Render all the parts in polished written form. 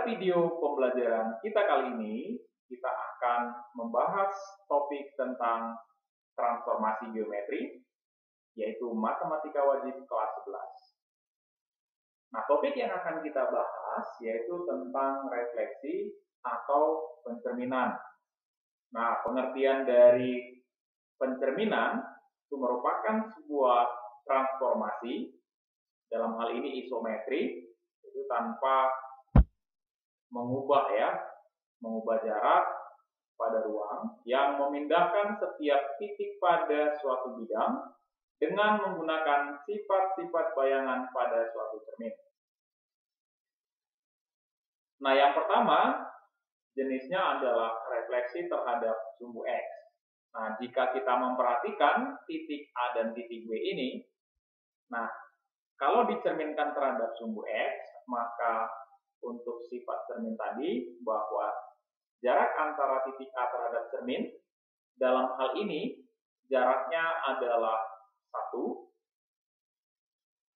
Pada video pembelajaran kita kali ini, kita akan membahas topik tentang transformasi geometri, yaitu matematika wajib kelas 11. Nah, topik yang akan kita bahas yaitu tentang refleksi atau pencerminan. Nah, pengertian dari pencerminan itu merupakan sebuah transformasi, dalam hal ini isometri, itu tanpa mengubah jarak pada ruang yang memindahkan setiap titik pada suatu bidang dengan menggunakan sifat-sifat bayangan pada suatu cermin. Nah, yang pertama jenisnya adalah refleksi terhadap sumbu X. Nah, jika kita memperhatikan titik A dan titik B ini, nah, kalau dicerminkan terhadap sumbu X, maka untuk sifat cermin tadi bahwa jarak antara titik A terhadap cermin, dalam hal ini jaraknya adalah 1,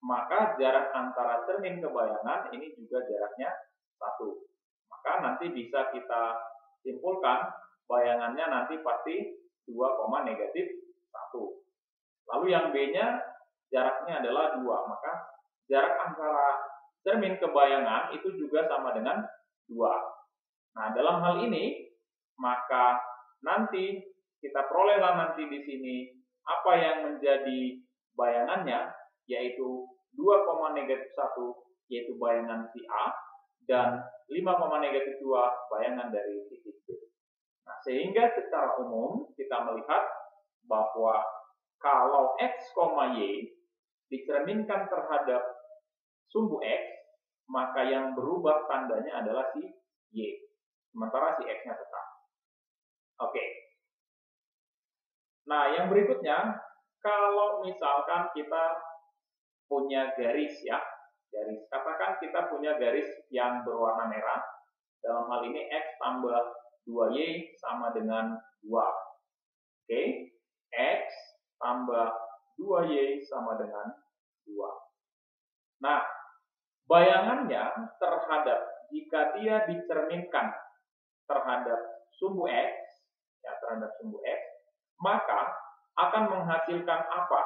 maka jarak antara cermin ke bayangan ini juga jaraknya 1. Maka nanti bisa kita simpulkan bayangannya nanti pasti 2, negatif 1. Lalu yang B-nya jaraknya adalah 2, maka jarak antara cermin ke bayangan itu juga sama dengan 2. Nah, dalam hal ini, maka nanti kita perolehlah nanti di sini apa yang menjadi bayangannya, yaitu 2, negatif 1, yaitu bayangan si A, dan 5, negatif 2, bayangan dari titik B. Nah, sehingga secara umum kita melihat bahwa kalau X, Y dicerminkan terhadap sumbu X, maka yang berubah tandanya adalah si Y. Sementara si X-nya tetap. Oke. Nah, yang berikutnya, kalau misalkan kita punya garis garis. Katakan kita punya garis yang berwarna merah. Dalam hal ini X tambah 2Y sama dengan 2. Oke. X tambah 2Y sama dengan 2. Nah, bayangannya terhadap, jika dia dicerminkan terhadap sumbu X, terhadap sumbu X, maka akan menghasilkan apa?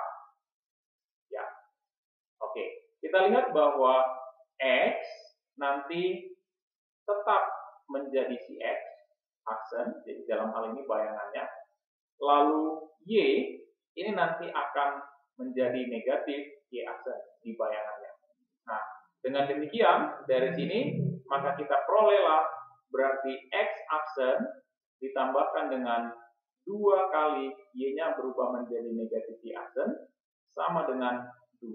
Ya, oke. Kita lihat bahwa X nanti tetap menjadi si X, aksen, jadi dalam hal ini bayangannya. Lalu Y, ini nanti akan menjadi negatif Y aksen di bayangannya. Nah, dengan demikian, dari sini, maka kita perolehlah berarti X aksen ditambahkan dengan 2 kali Y-nya berubah menjadi negatif Y aksen sama dengan 2.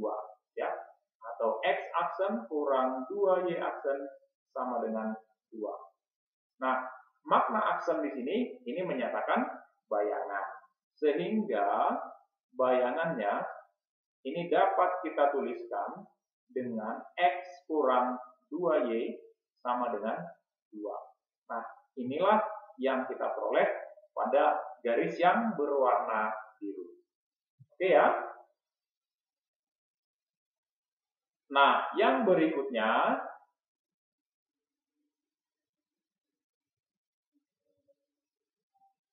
Ya. Atau X aksen kurang 2Y aksen sama dengan 2. Nah, makna aksen di sini, ini menyatakan bayangan. Sehingga bayangannya ini dapat kita tuliskan dengan X kurang 2Y sama dengan 2. Nah, inilah yang kita peroleh pada garis yang berwarna biru. Oke ya. Nah, yang berikutnya,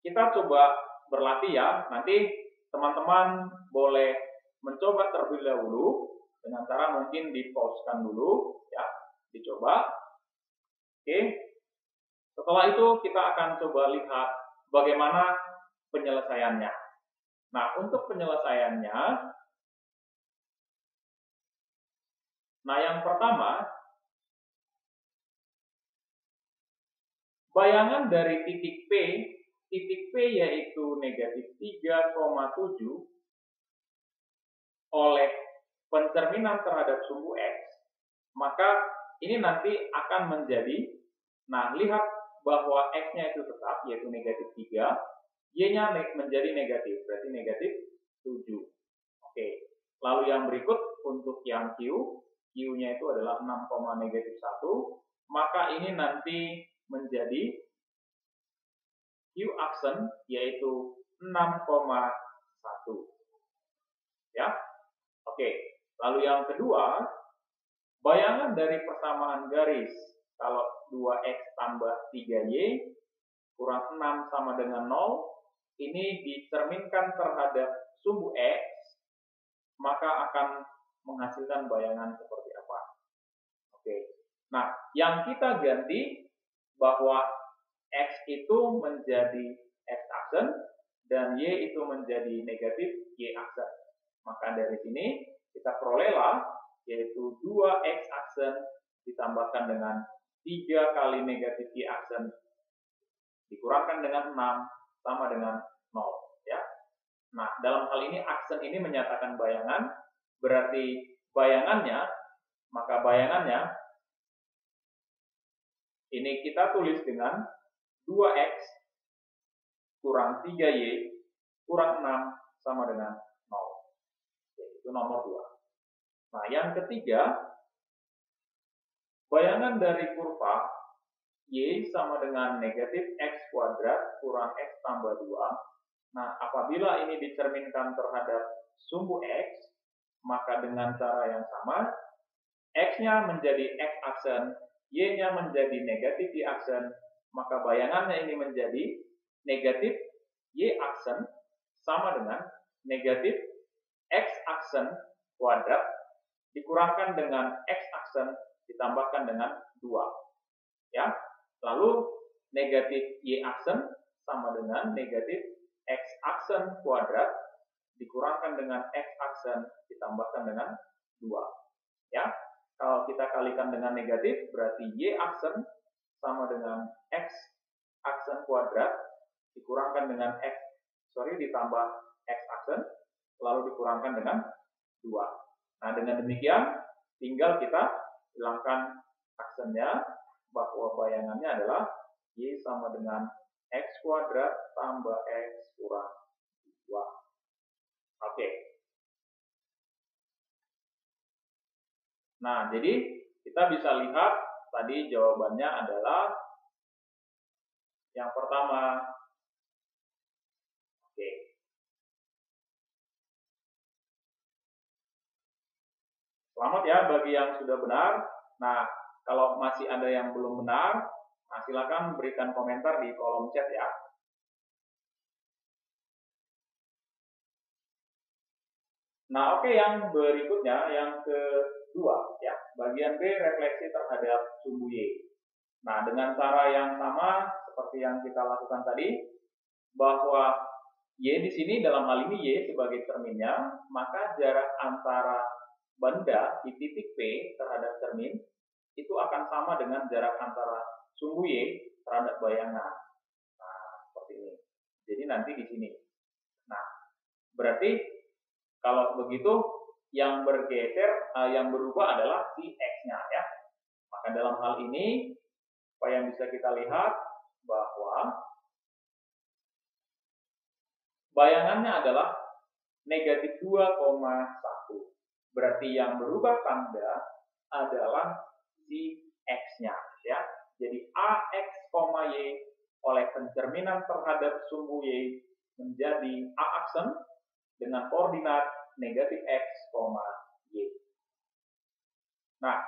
kita coba berlatih ya. Nanti teman-teman boleh mencoba terlebih dahulu dengan cara mungkin di-pause-kan dulu ya, dicoba. Oke. Setelah itu kita akan coba lihat bagaimana penyelesaiannya. Nah, untuk penyelesaiannya, nah yang pertama, bayangan dari titik P yaitu negatif 3,7 oleh pencerminan terhadap sumbu X, maka ini nanti akan menjadi, nah lihat bahwa X-nya itu tetap, yaitu negatif 3, Y-nya menjadi negatif, berarti negatif 7. Oke. Lalu yang berikut untuk yang Q-nya itu adalah 6, negatif 1, maka ini nanti menjadi Q aksen, yaitu 6,1. Ya. Oke. Lalu yang kedua, bayangan dari persamaan garis. Kalau 2X tambah 3Y kurang 6 sama dengan 0, ini dicerminkan terhadap sumbu X, maka akan menghasilkan bayangan seperti apa. Oke. Nah, yang kita ganti bahwa X itu menjadi X-aksen dan Y itu menjadi negatif Y-aksen. Maka dari sini kita perolehlah yaitu 2X-aksen ditambahkan dengan 3 kali negatif Y-aksen dikurangkan dengan 6 sama dengan 0. Ya. Nah, dalam hal ini aksen ini menyatakan bayangan, berarti bayangannya, maka bayangannya ini kita tulis dengan 2X kurang 3Y kurang 6 sama dengan 0. Itu nomor 2. Nah, yang ketiga, bayangan dari kurva Y sama dengan negatif X kuadrat kurang X tambah 2. Nah, apabila ini dicerminkan terhadap sumbu X, maka dengan cara yang sama, X-nya menjadi X-aksen, Y-nya menjadi negatif Y-aksen, maka bayangannya ini menjadi negatif Y-aksen sama dengan negatif X-aksen kuadrat dikurangkan dengan X-aksen ditambahkan dengan 2. Ya. Lalu negatif Y-aksen sama dengan negatif X-aksen kuadrat dikurangkan dengan X-aksen ditambahkan dengan 2. Ya. Kalau kita kalikan dengan negatif, berarti Y-aksen sama dengan X-aksen kuadrat dikurangkan dengan ditambah X-aksen, lalu dikurangkan dengan 2. Nah, dengan demikian, tinggal kita hilangkan aksennya, bahwa bayangannya adalah Y sama dengan X kuadrat tambah X kurang 2. Oke. Nah, jadi kita bisa lihat tadi jawabannya adalah yang pertama. Oke. Selamat ya bagi yang sudah benar. Nah, kalau masih ada yang belum benar, nah silakan berikan komentar di kolom chat ya. Nah, oke, yang berikutnya, yang kedua ya, bagian B, refleksi terhadap sumbu Y. Nah, dengan cara yang sama seperti yang kita lakukan tadi, bahwa Y di sini dalam hal ini Y sebagai cerminnya, maka jarak antara benda di titik P terhadap cermin itu akan sama dengan jarak antara sumbu Y terhadap bayangan. Nah, seperti ini. Jadi nanti di sini. Nah, berarti kalau begitu yang bergeser, yang berubah adalah si X-nya ya. Maka dalam hal ini, apa yang bisa kita lihat bahwa bayangannya adalah negatif 2,1. Berarti yang berubah tanda adalah si X-nya ya. Jadi AX, Y oleh pencerminan terhadap sumbu Y menjadi A-aksen dengan koordinat negatif X, Y. Nah,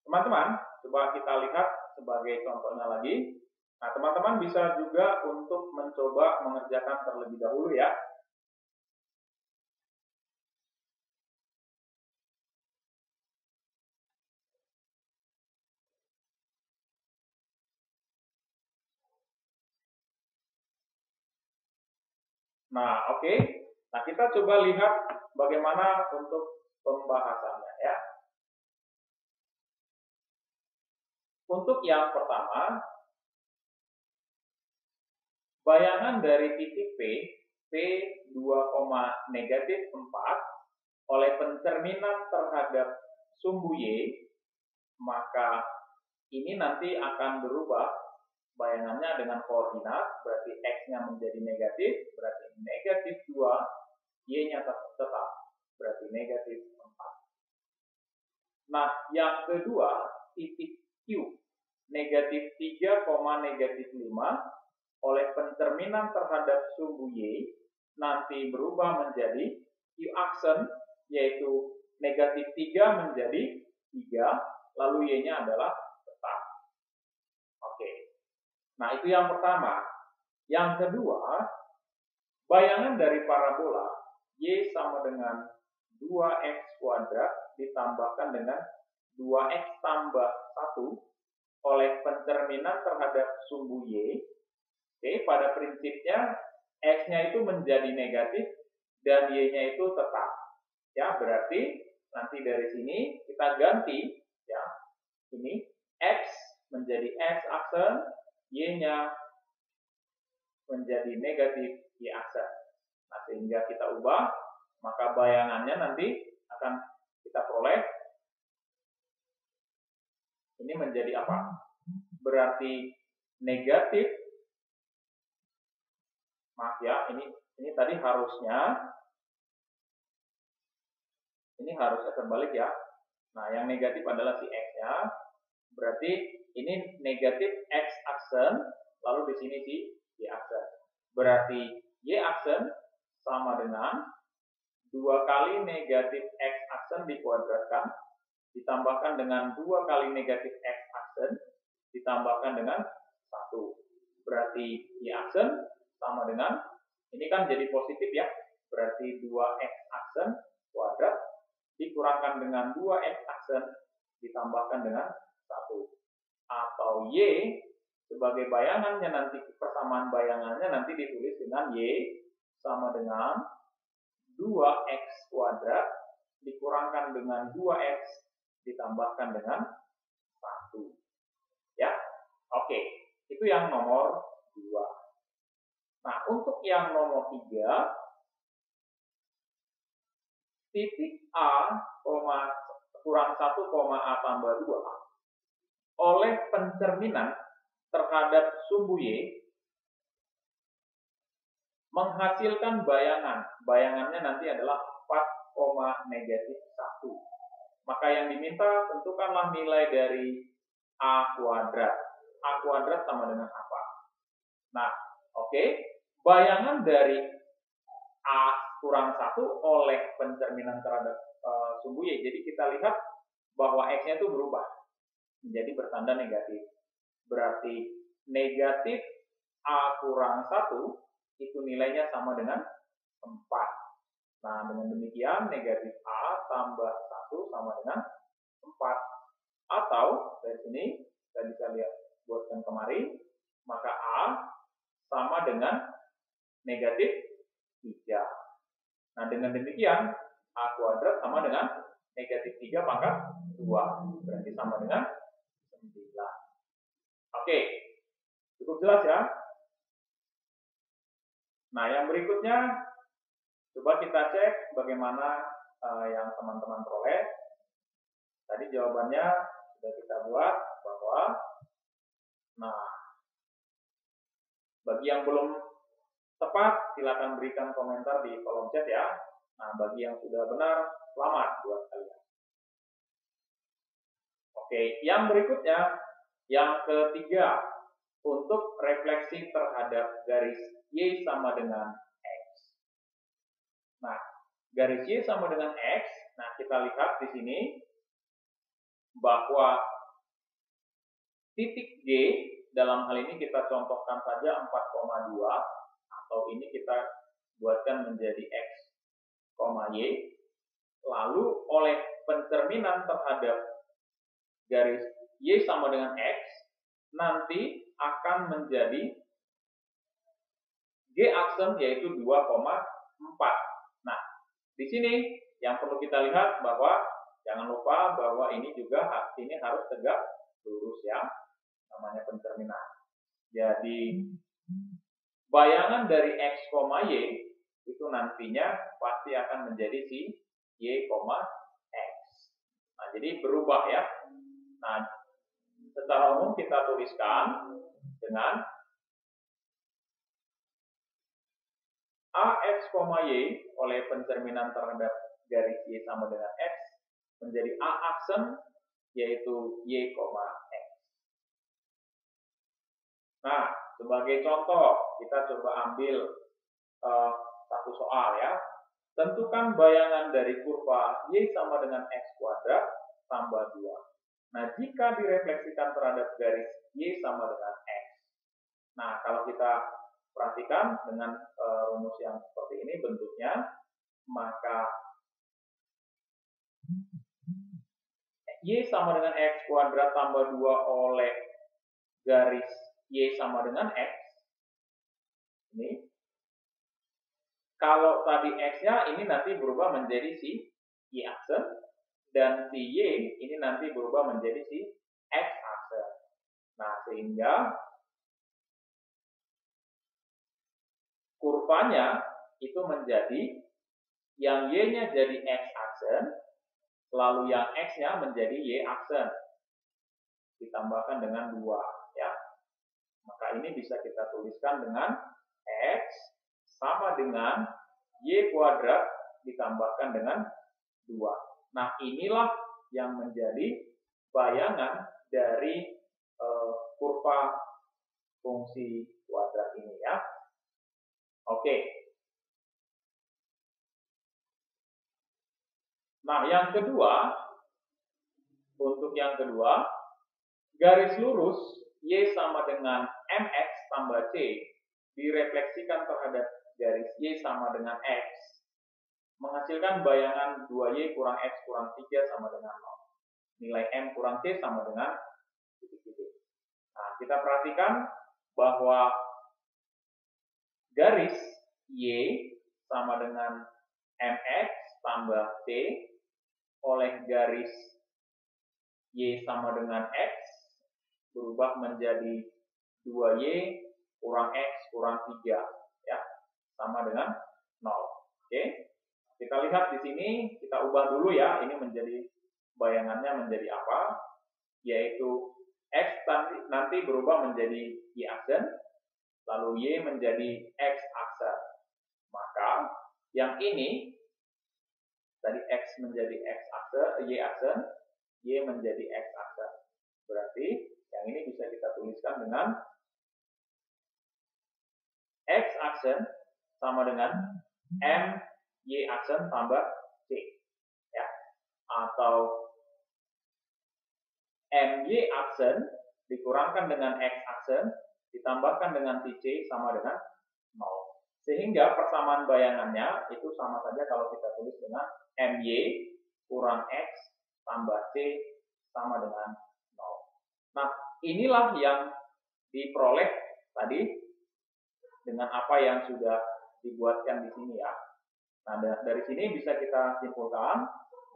teman-teman, coba kita lihat sebagai contohnya lagi. Nah, teman-teman bisa juga untuk mencoba mengerjakan terlebih dahulu ya. Nah, oke. Nah, kita coba lihat bagaimana untuk pembahasannya ya. Untuk yang pertama, bayangan dari titik P 2, negatif 4 oleh pencerminan terhadap sumbu Y, maka ini nanti akan berubah bayangannya dengan koordinat, berarti X-nya menjadi negatif, berarti negatif 2, Y-nya tetap, berarti negatif 4. Nah, yang kedua, titik Q, negatif 3, negatif 5, oleh pencerminan terhadap sumbu Y, nanti berubah menjadi Q-aksen, yaitu negatif 3 menjadi 3, lalu Y-nya adalah tetap. Oke. Nah, itu yang pertama. Yang kedua, bayangan dari parabola Y sama dengan 2X kuadrat ditambahkan dengan 2X tambah 1 oleh pencerminan terhadap sumbu Y. Oke, pada prinsipnya X-nya itu menjadi negatif dan Y-nya itu tetap. Ya, berarti nanti dari sini kita ganti ya. Ini X menjadi X aksen, Y-nya menjadi negatif Y aksen. Nah, sehingga kita ubah, maka bayangannya nanti akan kita peroleh. Ini menjadi apa? Berarti negatif. Maaf ya, ini tadi harusnya terbalik ya. Nah, yang negatif adalah si X-nya. Berarti ini negatif X aksen, lalu di sini si Y aksen. Berarti Y aksen sama dengan 2 kali negatif X aksen dikuadratkan, ditambahkan dengan 2 kali negatif X aksen, ditambahkan dengan 1. Berarti Y aksen sama dengan, ini kan jadi positif ya, berarti 2X aksen kuadrat dikurangkan dengan 2X aksen ditambahkan dengan 1. Atau Y sebagai bayangannya nanti, persamaan bayangannya nanti ditulis dengan Y sama dengan 2X kuadrat dikurangkan dengan 2X ditambahkan dengan 1. Ya, oke. Itu yang nomor 2. Nah, untuk yang nomor 3, titik A, kurang 1, A tambah 2 oleh pencerminan terhadap sumbu Y menghasilkan bayangan. Bayangannya nanti adalah 4, negatif 1. Maka yang diminta tentukanlah nilai dari A kuadrat. A kuadrat sama dengan apa? Nah, oke. Bayangan dari A kurang 1 oleh pencerminan terhadap sumbu Y. Jadi kita lihat bahwa X-nya itu berubah menjadi bertanda negatif. Berarti negatif A kurang 1 itu nilainya sama dengan 4. Nah, dengan demikian negatif A tambah 1 sama dengan 4. Atau dari sini kita bisa lihat buatkan kemari, maka A sama dengan negatif 3. Nah, dengan demikian A kuadrat sama dengan negatif 3 pangkat 2. Berarti sama dengan 9. Oke, cukup jelas ya? Nah, yang berikutnya, coba kita cek bagaimana yang teman-teman peroleh. Tadi jawabannya sudah kita buat bahwa, nah, bagi yang belum tepat, silakan berikan komentar di kolom chat ya. Nah, bagi yang sudah benar, selamat buat kalian. Oke, yang berikutnya, yang ketiga, untuk refleksi terhadap garis Y sama dengan X. Nah, garis Y sama dengan X, nah kita lihat di sini bahwa titik G, dalam hal ini kita contohkan saja 4,2, atau ini kita buatkan menjadi X, Y, lalu oleh pencerminan terhadap garis Y sama dengan X, nanti akan menjadi G aksen yaitu 2,4. Nah, di sini yang perlu kita lihat bahwa jangan lupa bahwa ini juga harus tegak lurus ya, namanya pencerminan. Jadi bayangan dari X, Y itu nantinya pasti akan menjadi si Y, X. Nah, jadi berubah ya. Nah, secara umum kita tuliskan dengan AX, Y oleh pencerminan terhadap garis Y sama dengan X menjadi A aksen yaitu Y, X. Nah, sebagai contoh kita coba ambil satu soal ya. Tentukan bayangan dari kurva Y sama dengan X kuadrat tambah 2. Nah, jika direfleksikan terhadap garis Y sama dengan X. Nah, kalau kita perhatikan dengan rumus yang seperti ini bentuknya, maka Y sama dengan X kuadrat tambah 2 oleh garis Y sama dengan X. Ini. Kalau tadi X-nya ini nanti berubah menjadi si Y aksen, dan si Y ini nanti berubah menjadi si X aksen. Nah, sehingga kurvanya itu menjadi yang Y-nya jadi X aksen, lalu yang X-nya menjadi Y aksen. Ditambahkan dengan 2, ya. Maka ini bisa kita tuliskan dengan X sama dengan Y kuadrat ditambahkan dengan 2. Nah, inilah yang menjadi bayangan dari kurva fungsi kuadrat ini, ya. Oke. Nah, yang kedua, untuk yang kedua, garis lurus Y sama dengan MX tambah C direfleksikan terhadap garis Y sama dengan X, menghasilkan bayangan 2Y kurang X kurang 3 sama dengan 0. Nilai M kurang C sama dengan titik-titik. Nah, kita perhatikan bahwa garis Y sama dengan MX tambah C oleh garis Y sama dengan X berubah menjadi 2Y kurang X kurang 3, ya, sama dengan 0. Oke. Kita lihat di sini, kita ubah dulu ya, ini menjadi bayangannya menjadi apa? Yaitu X nanti berubah menjadi Y aksen, lalu Y menjadi X aksen. Maka yang ini tadi X menjadi X aksen, Y aksen, Y menjadi X aksen. Berarti yang ini bisa kita tuliskan dengan X aksen sama dengan M Y aksen tambah C, ya, atau MY aksen dikurangkan dengan X aksen ditambahkan dengan C sama dengan 0. Sehingga persamaan bayangannya itu sama saja kalau kita tulis dengan MY kurang X tambah C sama dengan 0. Nah, inilah yang diperoleh tadi dengan apa yang sudah dibuatkan di sini, ya. Nah, dari sini bisa kita simpulkan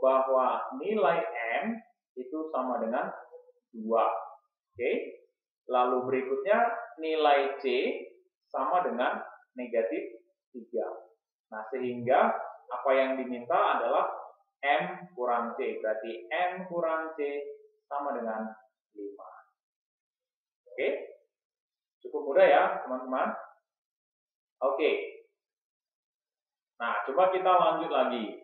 bahwa nilai M itu sama dengan 2. Oke. Lalu berikutnya nilai C sama dengan negatif 3. Nah, sehingga apa yang diminta adalah M kurang C. Berarti M kurang C sama dengan 5. Oke. Cukup mudah ya, teman-teman. Oke. Nah, coba kita lanjut lagi.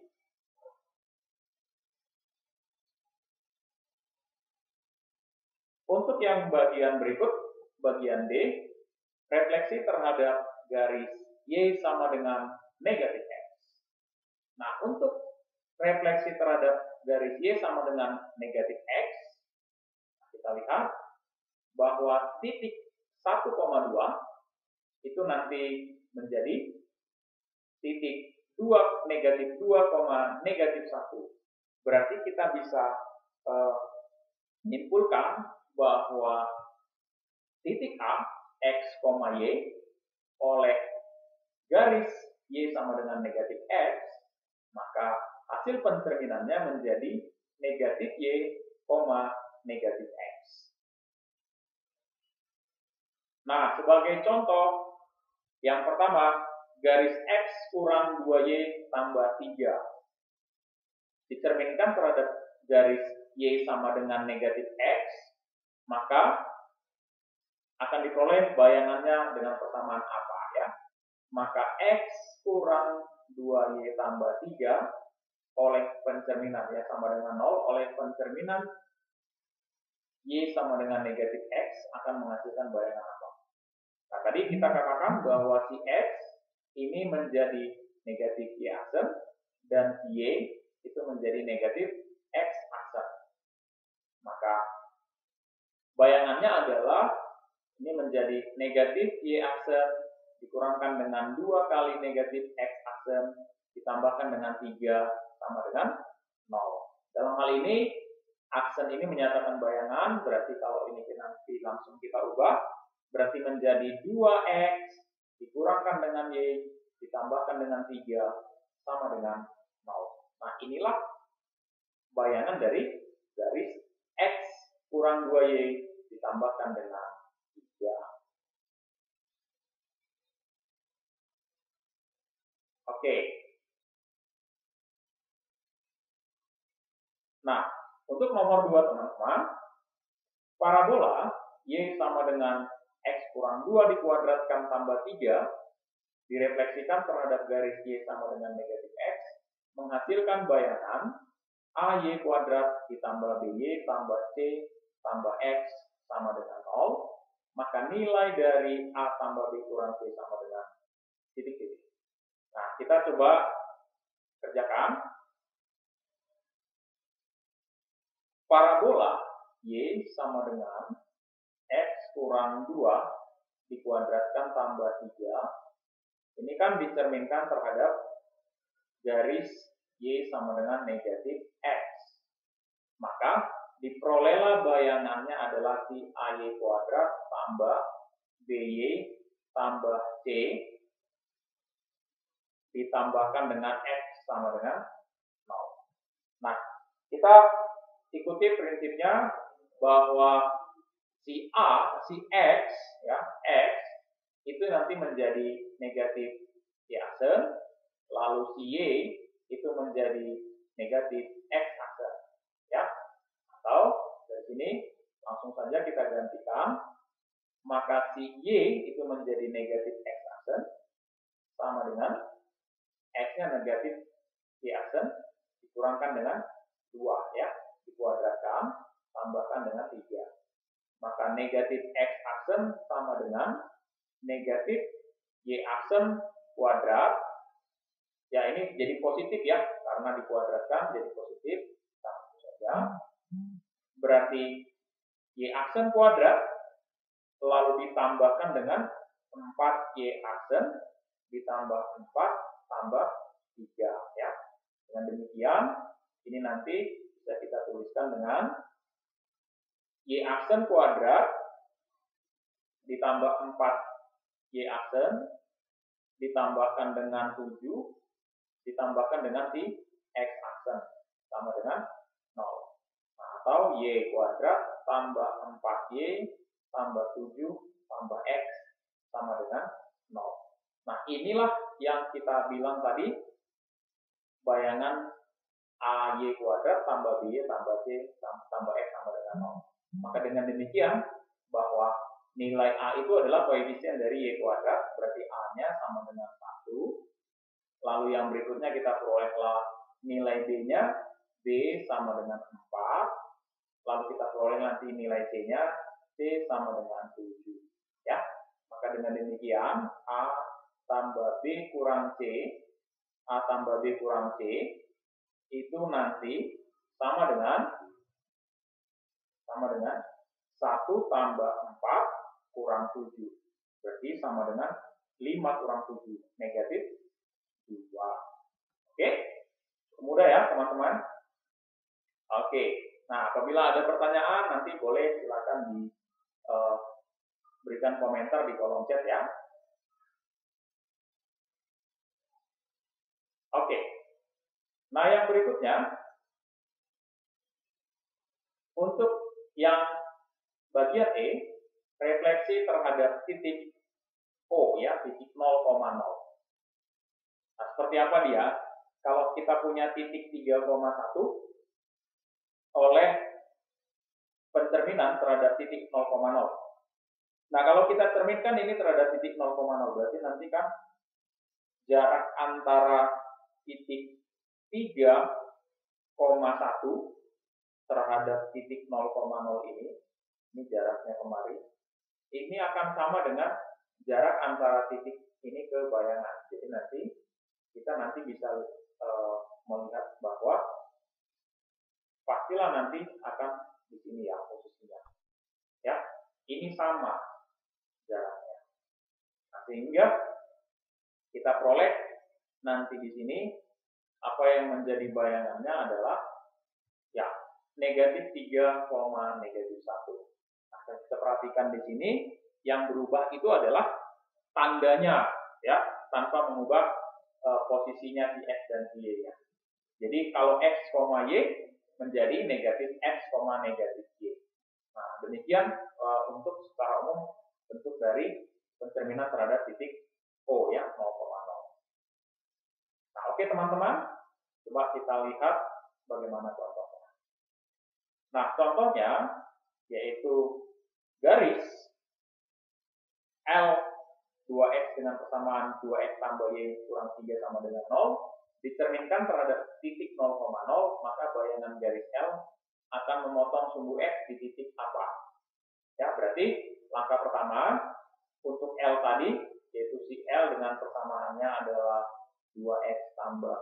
Untuk yang bagian berikut, bagian D, refleksi terhadap garis Y sama dengan negatif X. Nah, untuk refleksi terhadap garis Y sama dengan negatif X, kita lihat bahwa titik 1,2 itu nanti menjadi titik 2 negatif 2, negatif 1. Berarti kita bisa menyimpulkan bahwa titik A, X, Y oleh garis Y sama dengan negatif X, maka hasil pencerminannya menjadi negatif Y, negatif X. Nah, sebagai contoh, yang pertama, garis X kurang 2Y tambah 3 dicerminkan terhadap garis Y sama dengan negatif X, maka akan diperoleh bayangannya dengan persamaan apa, ya? Maka X kurang 2Y tambah 3 oleh pencerminan, ya, sama dengan 0, oleh pencerminan Y sama dengan negatif X akan menghasilkan bayangan apa? Nah, tadi kita katakan bahwa si X ini menjadi negatif Y aksen dan si Y itu menjadi negatif X aksen. Maka bayangannya adalah ini menjadi negatif Y aksen dikurangkan dengan 2 kali negatif X aksen ditambahkan dengan 3 sama dengan 0. Dalam hal ini, aksen ini menyatakan bayangan, berarti kalau ini nanti langsung kita ubah, berarti menjadi 2X dikurangkan dengan Y ditambahkan dengan 3 sama dengan 0. Nah, inilah bayangan dari garis X kurang 2Y ditambahkan dengan 3. Oke. Nah, untuk nomor 2 teman-teman, parabola Y sama dengan X kurang 2 dikuadratkan tambah 3 direfleksikan terhadap garis Y sama dengan negatif X menghasilkan bayangan AY kuadrat ditambah BY tambah C tambah X sama dengan 0, maka nilai dari A tambah B kurang C sama dengan titik-titik. Nah, kita coba kerjakan. Parabola Y sama dengan X kurang 2 dikuadratkan tambah 3. Ini kan dicerminkan terhadap garis Y sama dengan negatif X. Maka diperolehlah bayangannya adalah si AY kuadrat tambah BY tambah C ditambahkan dengan X sama dengan 0. Nah, kita ikuti prinsipnya bahwa si A, si X, ya, X itu nanti menjadi negatif Y aksen, lalu si Y itu menjadi negatif X aksen, ya. Atau dari sini langsung saja kita gantikan, maka si Y itu menjadi negatif X aksen sama dengan X-nya negatif Y aksen dikurangkan dengan 2, ya, dikuadratkan tambahkan dengan 3. Maka negatif X aksen sama dengan negatif Y aksen kuadrat. Ya, ini jadi positif ya, karena dikuadratkan jadi positif. Satu saja. Berarti Y aksen kuadrat lalu ditambahkan dengan 4Y aksen ditambah 4 tambah 3, ya. Dengan demikian, ini nanti bisa kita tuliskan dengan Y aksen kuadrat ditambah 4Y aksen ditambahkan dengan 7 ditambahkan dengan si X aksen sama dengan 0. Nah, atau Y kuadrat tambah 4Y tambah 7 tambah X sama dengan 0. Nah, inilah yang kita bilang tadi bayangan AY kuadrat tambah BY tambah C tambah X sama dengan 0. Maka dengan demikian bahwa nilai A itu adalah koefisien dari Y kuadrat, berarti A-nya sama dengan 1. Lalu yang berikutnya kita perolehlah nilai B-nya, B sama dengan 4. Lalu kita peroleh nanti nilai C-nya, C sama dengan 7. Ya, maka dengan demikian A tambah B kurang C, A tambah B kurang C, itu nanti sama dengan 1 tambah 4 kurang 7. Berarti sama dengan 5 kurang 7. Negatif 2. Oke? Mudah ya teman-teman? Oke. Nah, apabila ada pertanyaan nanti boleh silakan berikan komentar di kolom chat ya. Oke. Nah, yang berikutnya untuk yang bagian E, refleksi terhadap titik O ya, titik 0,0. Nah, seperti apa dia? Kalau kita punya titik 3,1 oleh pencerminan terhadap titik 0,0. Nah, kalau kita cerminkan ini terhadap titik 0,0, berarti nanti kan jarak antara titik 3,1 terhadap titik 0,0 ini jaraknya kemari, ini akan sama dengan jarak antara titik ini ke bayangan. Jadi nanti kita bisa melihat bahwa pastilah nanti akan di sini ya posisinya. Ya, ini sama jaraknya. Nah, sehingga kita peroleh nanti di sini apa yang menjadi bayangannya adalah ya negatif 3, negatif 1. Nah, kita perhatikan di sini yang berubah itu adalah tandanya ya, tanpa mengubah posisinya si X dan si Y-nya. Jadi kalau X, Y menjadi negatif X, negatif Y. Nah, demikian untuk secara umum bentuk dari pencerminan terhadap titik O ya, 0,0. Nah, oke teman-teman, coba kita lihat bagaimana contohnya. Nah, contohnya yaitu garis L 2X dengan persamaan 2X tambah Y kurang 3 sama dengan 0 dicerminkan terhadap titik 0,0, maka bayangan garis L akan memotong sumbu X di titik apa? Ya, berarti langkah pertama untuk L tadi, yaitu si L dengan persamaannya adalah 2X tambah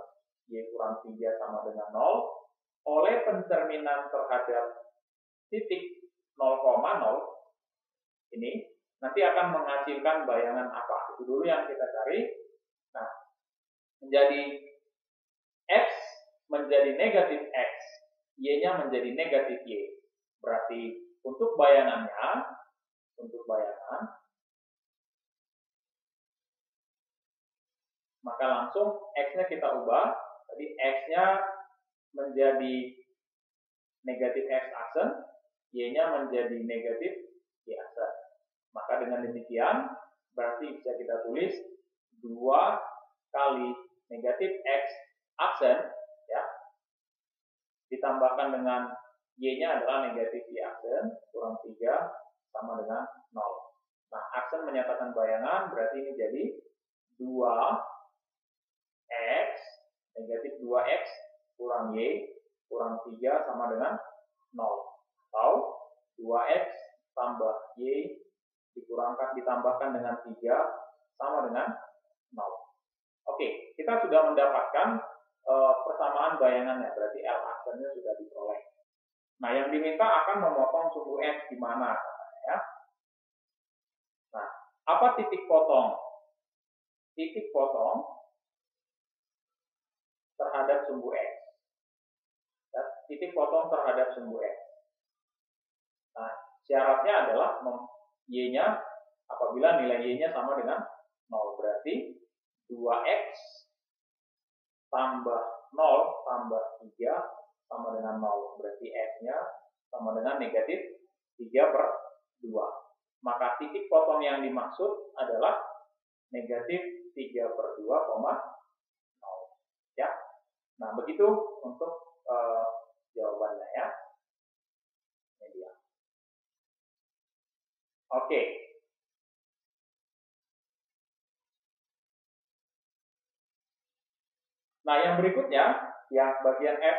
Y kurang 3 sama dengan 0, oleh pencerminan terhadap titik 0,0 ini nanti akan menghasilkan bayangan apa? Itu dulu yang kita cari. Nah, menjadi X menjadi negatif X, Y-nya menjadi negatif Y. Berarti untuk bayangan maka langsung X-nya kita ubah. Jadi X-nya menjadi negatif X aksen, Y-nya menjadi negatif Y aksen. Maka dengan demikian berarti bisa kita tulis 2 kali negatif X aksen ya, ditambahkan dengan Y-nya adalah negatif Y aksen kurang 3 sama dengan 0. Nah, aksen menyatakan bayangan, berarti ini jadi 2X, negatif 2X kurang Y kurang 3 sama dengan 0. Atau 2X tambah Y ditambahkan dengan 3 sama dengan 0. Oke, kita sudah mendapatkan persamaan bayangannya, berarti L aksennya sudah diperoleh. Nah, yang diminta akan memotong sumbu X di mana? Ya. Nah, apa titik potong? Titik potong terhadap sumbu X. Ya, titik potong terhadap sumbu X. Nah, syaratnya adalah Y-nya apabila nilai Y-nya sama dengan 0. Berarti 2X tambah 0 tambah 3 sama dengan 0. Berarti X-nya sama dengan negatif 3/2. Maka titik potong yang dimaksud adalah negatif 3/2, 0. Ya. Nah, begitu untuk jawabannya ya. Ini dia. Oke. Nah, yang berikutnya, yang bagian F,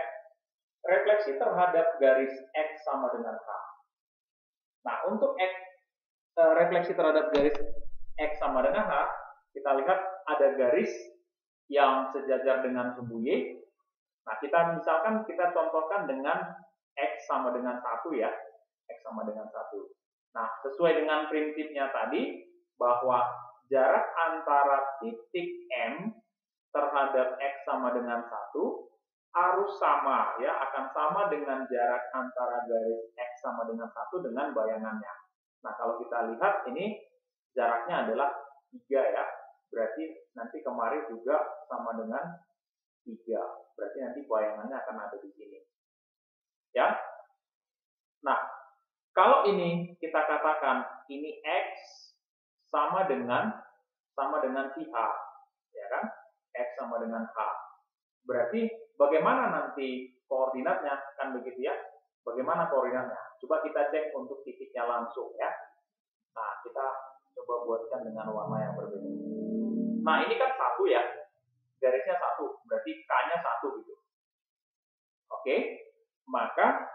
refleksi terhadap garis X sama dengan H. Nah, untuk refleksi terhadap garis X sama dengan H, kita lihat ada garis yang sejajar dengan sumbu Y. Nah, misalkan kita contohkan dengan X sama dengan 1 ya. X sama dengan 1. Nah, sesuai dengan prinsipnya tadi, bahwa jarak antara titik M terhadap X sama dengan 1 harus sama ya, akan sama dengan jarak antara garis X sama dengan 1 dengan bayangannya. Nah, kalau kita lihat ini jaraknya adalah 3 ya. Berarti nanti kemarin juga sama dengan 3. Berarti nanti bayangannya akan ada di sini. Ya. Nah, kalau ini kita katakan ini X sama dengan si H, ya kan? X sama dengan H. Berarti bagaimana nanti koordinatnya? Kan begitu ya? Bagaimana koordinatnya? Coba kita cek untuk titiknya langsung ya. Nah, kita coba buatkan dengan warna yang berbeda. Nah, ini kan 1 ya. Garisnya 1, berarti K-nya 1 gitu. Oke? Maka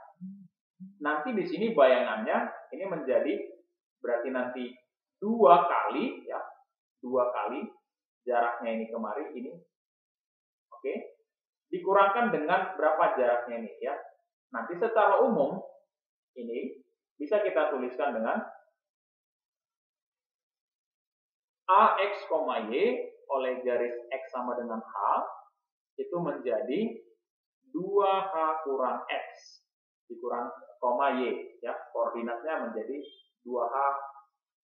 nanti di sini bayangannya ini menjadi berarti nanti 2 kali ya. 2 kali jaraknya ini kemari ini. Oke? Dikurangkan dengan berapa jaraknya ini ya. Nanti secara umum ini bisa kita tuliskan dengan AX, Y oleh garis X sama dengan H itu menjadi 2H kurang X dikurang koma Y, ya, koordinatnya menjadi 2H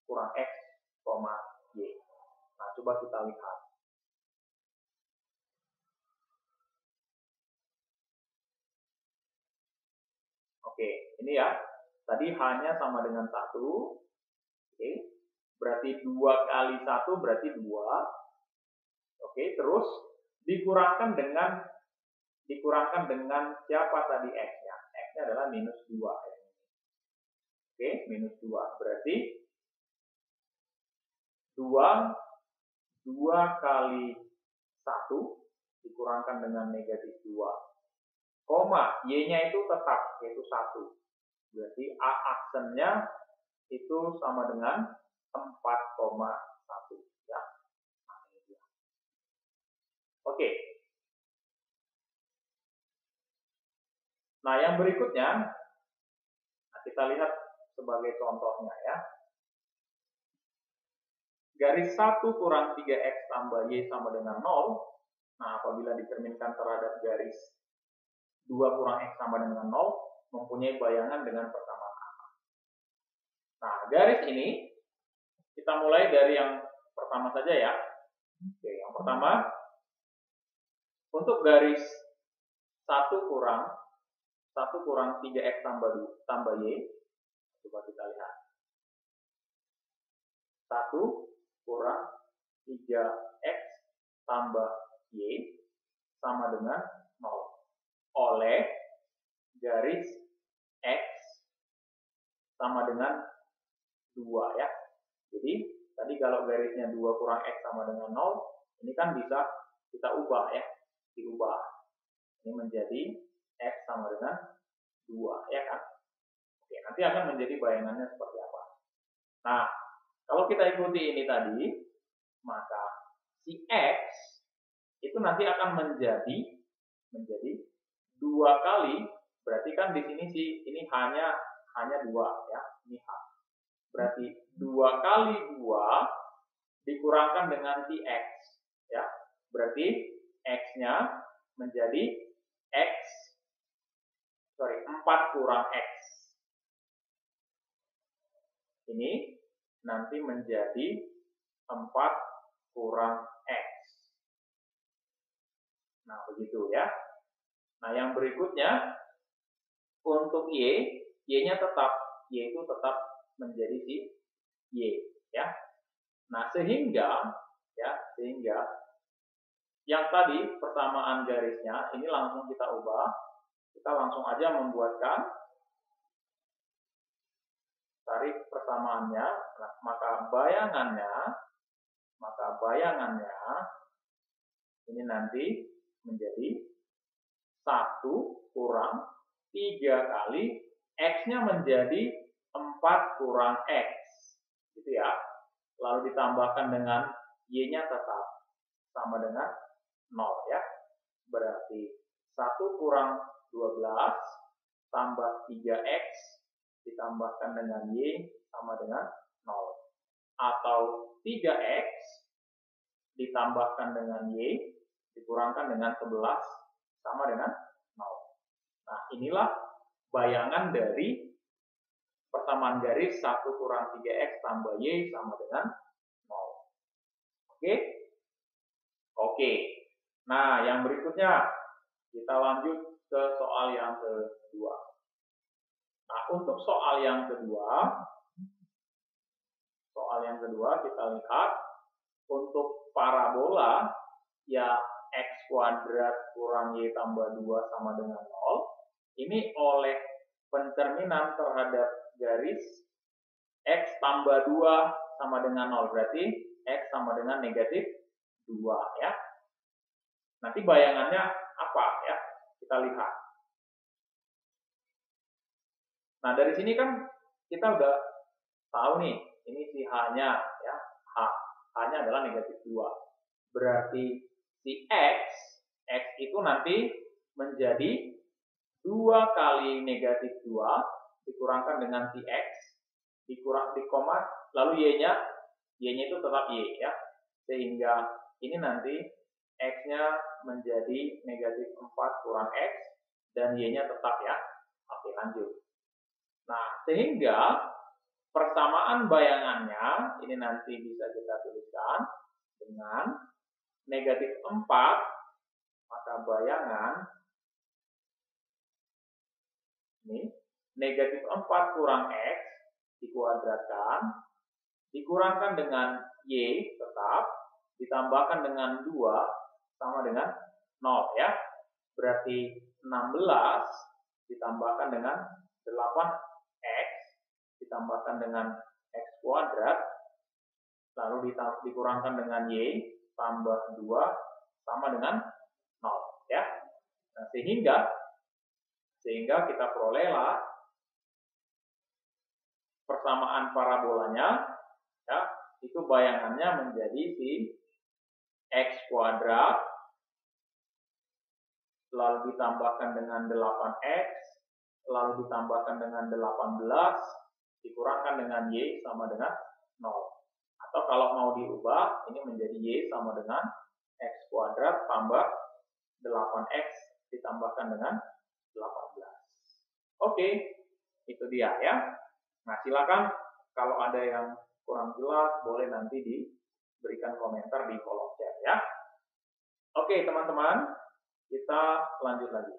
kurang X, Y. Nah, coba kita lihat. Oke, ini ya, tadi H-nya sama dengan 1. Oke, berarti 2 kali 1 berarti 2. Oke, terus dikurangkan dengan siapa tadi X-nya? X-nya adalah minus 2. Oke, minus 2. Berarti 2 kali 1 dikurangkan dengan negatif 2. Koma, Y-nya itu tetap, yaitu 1. Berarti A aksennya itu sama dengan 4,1. Ya. Oke. Nah, yang berikutnya, kita lihat sebagai contohnya ya. Garis 1 kurang 3X tambah Y sama dengan 0. Nah, apabila dicerminkan terhadap garis 2 kurang X sama dengan 0, mempunyai bayangan dengan persamaan A. Nah, garis ini, kita mulai dari yang pertama saja ya. Oke, yang pertama, untuk garis 1 kurang 3X tambah Y, coba kita lihat. 1 kurang 3X tambah Y sama dengan 0 oleh garis X sama dengan 2 ya. Jadi tadi kalau garisnya 2 kurang X sama dengan 0, ini kan bisa kita ubah ya, diubah. Ini menjadi X sama dengan 2 ya kan. Oke, nanti akan menjadi bayangannya seperti apa. Nah, kalau kita ikuti ini tadi, maka si X itu nanti akan menjadi 2 kali, berarti kan di sini ini hanya 2 ya, ini H. Berarti 2 kali 2 dikurangkan dengan si X ya. Berarti X-nya menjadi 4 kurang X. Ini nanti menjadi 4 kurang X. Nah, begitu ya. Nah, yang berikutnya, untuk Y-nya tetap, Y itu tetap menjadi si Y, ya. Nah, sehingga yang tadi persamaan garisnya, ini langsung kita ubah. Kita langsung aja membuatkan tarik persamaannya, nah, maka bayangannya ini nanti menjadi 1 kurang 3 kali X-nya menjadi 4 kurang X, gitu ya. Lalu ditambahkan dengan Y-nya tetap sama dengan 0 ya. Berarti 1 kurang 12 tambah 3X ditambahkan dengan Y sama dengan 0. Atau 3X ditambahkan dengan Y dikurangkan dengan 11 sama dengan 0. Nah, inilah bayangan dari persamaan garis 1 kurang 3X tambah Y sama dengan 0. Oke? Oke. Nah, yang berikutnya kita lanjut ke soal yang kedua. Nah, untuk soal yang kedua kita lihat untuk parabola ya X kuadrat kurang Y tambah 2 sama dengan 0. Ini oleh pencerminan terhadap garis X tambah 2 sama dengan 0. Berarti X sama dengan negatif 2 ya. Nanti bayangannya apa ya? Kita lihat. Nah, dari sini kan kita udah tahu nih, ini si H-nya ya. H-nya adalah negatif 2. Berarti si X itu nanti menjadi 2 kali negatif 2 dikurangkan dengan si X dikurang di koma, lalu Y-nya Y-nya itu tetap Y ya. Sehingga ini nanti X-nya menjadi negatif 4 kurang X dan Y-nya tetap ya. Oke, lanjut. Nah, sehingga persamaan bayangannya ini nanti bisa kita tuliskan dengan negatif 4, maka bayangan ini negatif 4 kurang X dikuadratkan, dikurangkan dengan Y tetap, ditambahkan dengan 2 sama dengan 0 ya. Berarti 16 ditambahkan dengan 8X ditambahkan dengan X kuadrat, lalu dikurangkan dengan Y tambah 2 sama dengan 0 ya. Nah, sehingga kita perolehlah persamaan parabolanya ya, itu bayangannya menjadi si X kuadrat lalu ditambahkan dengan 8X lalu ditambahkan dengan 18 dikurangkan dengan Y sama dengan 0. Atau kalau mau diubah, ini menjadi Y sama dengan X kuadrat tambah 8X ditambahkan dengan 18. Oke, itu dia ya. Nah, silakan kalau ada yang kurang jelas, boleh nanti diberikan komentar di kolom chat ya. Oke, teman-teman, kita lanjut lagi.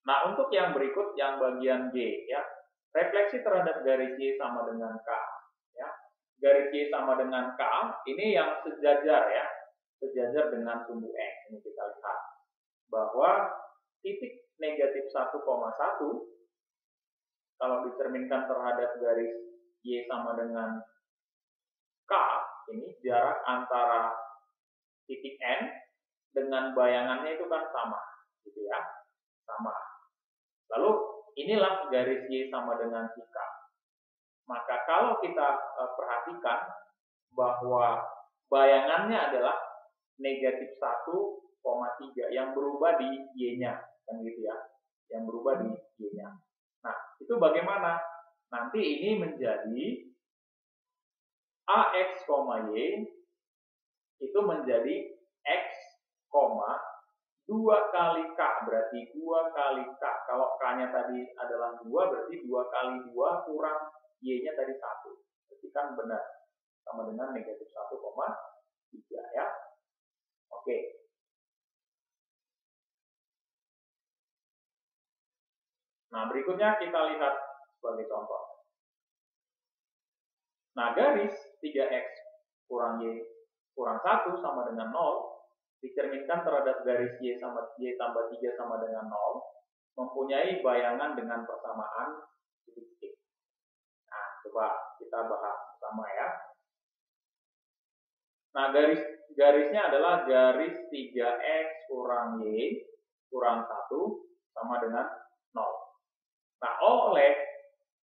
Nah, untuk yang berikut, yang bagian G ya, refleksi terhadap garis Y sama dengan K ya. Garis Y sama dengan K ini yang sejajar ya, sejajar dengan sumbu X. Ini kita lihat bahwa titik negatif 1,1 kalau dicerminkan terhadap garis Y sama dengan K, ini jarak antara titik N dengan bayangannya itu kan sama, gitu ya, sama. Lalu inilah garis Y sama dengan K. Maka kalau kita perhatikan bahwa bayangannya adalah negatif 1,3 yang berubah di Y-nya, kan gitu ya, yang berubah di Y-nya. Nah, itu bagaimana? Nanti ini menjadi AX, Y itu menjadi X, 2 kali K, berarti 2 kali K. Kalau K-nya tadi adalah 2, berarti 2 kali 2 kurang Y-nya tadi 1. Berarti kan benar, sama dengan negatif 1,3 ya. Oke. Nah, berikutnya kita lihat sebagai contoh. Nah, garis 3X kurang Y kurang 1 sama dengan 0 dicerminkan terhadap garis Y tambah 3 sama dengan 0 mempunyai bayangan dengan persamaan titik-titik. Nah, coba kita bahas bersama ya. Nah, garisnya adalah garis 3X kurang Y kurang 1 sama dengan 0. Nah, oleh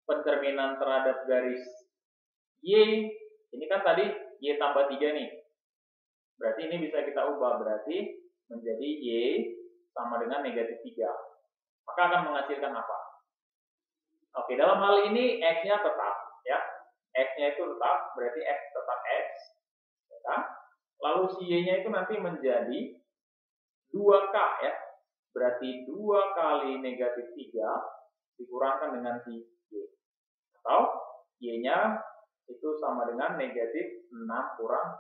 pencerminan terhadap garis Y, ini kan tadi Y tambah 3 nih. Berarti ini bisa kita ubah, berarti menjadi Y sama dengan negatif 3. Maka akan menghasilkan apa? Oke, dalam hal ini X-nya tetap ya. X-nya itu tetap, berarti X tetap X. Ya kan? Lalu si Y-nya itu nanti menjadi 2K ya. Berarti 2 kali negatif 3 dikurangkan dengan si Y. Atau Y-nya itu sama dengan negatif 6 kurang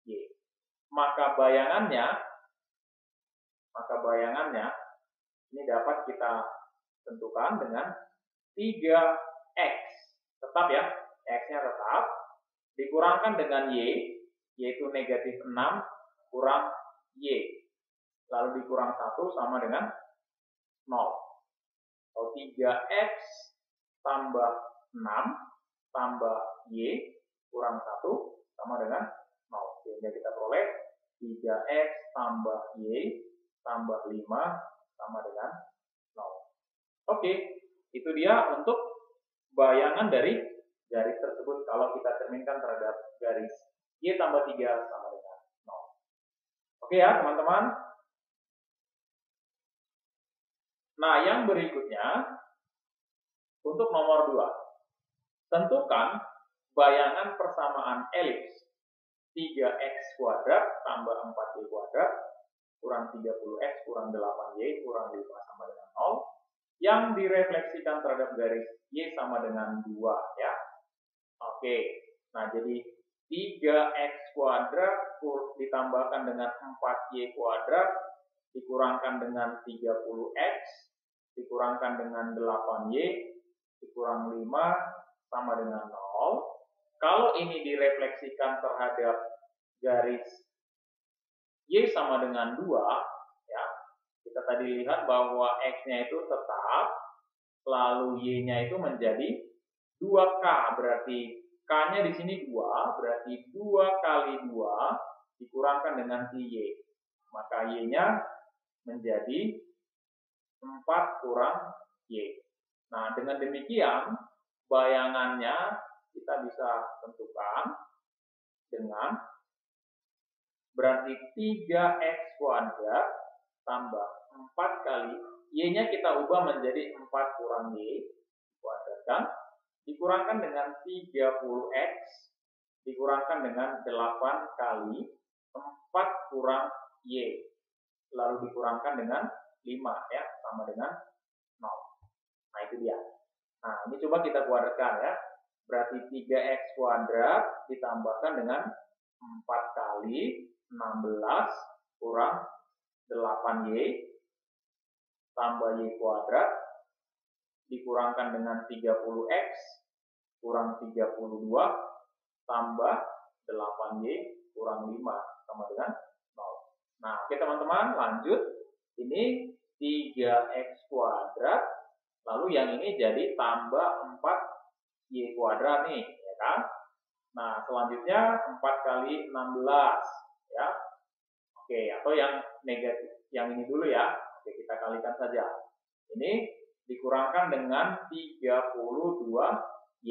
Y. Maka bayangannya ini dapat kita tentukan dengan 3X. Tetap ya, X-nya tetap. Dikurangkan dengan Y, yaitu negatif 6 kurang Y. Lalu dikurang 1 sama dengan 0. Atau 3X tambah 6 tambah Y kurang 1 sama dengan 0. Sehingga kita peroleh 3X tambah Y tambah 5 sama dengan 0. Oke, itu dia untuk bayangan dari garis tersebut kalau kita cerminkan terhadap garis Y tambah 3 sama dengan 0. Oke ya teman-teman. Nah, yang berikutnya Untuk nomor 2, tentukan bayangan persamaan elips 3x kuadrat tambah 4y kuadrat kurang 30x kurang 8y kurang 5 sama dengan 0 yang direfleksikan terhadap garis y sama dengan 2 ya. Oke, nah jadi 3x kuadrat ditambahkan dengan 4y kuadrat dikurangkan dengan 30x dikurangkan dengan 8y dikurang 5 sama dengan 0. Kalau ini direfleksikan terhadap garis y sama dengan 2, ya, kita tadi lihat bahwa x-nya itu tetap, lalu y-nya itu menjadi 2k, berarti k-nya di sini 2, berarti 2 kali 2 dikurangkan dengan y, maka y-nya menjadi 4 kurang y. Nah, dengan demikian, bayangannya kita bisa tentukan dengan berarti 3x kuadrat tambah 4 kali, y-nya kita ubah menjadi 4 kurang y, kuadratkan, dikurangkan dengan 30x, dikurangkan dengan 8 kali 4 kurang y, lalu dikurangkan dengan 5, ya, sama dengan 0. Nah, itu dia. Nah, ini coba kita kuadratkan ya. Berarti 3x kuadrat ditambahkan dengan 4 kali 16 kurang 8y tambah y kuadrat dikurangkan dengan 30x kurang 32 tambah 8y kurang 5 sama dengan 0. Nah, oke teman-teman, lanjut. Ini 3x kuadrat, lalu yang ini jadi tambah 4y kuadrat nih, ya kan? Nah, selanjutnya 4 kali 16, ya. Oke, atau yang negatif, yang ini dulu ya. Oke, kita kalikan saja. Ini dikurangkan dengan 32y.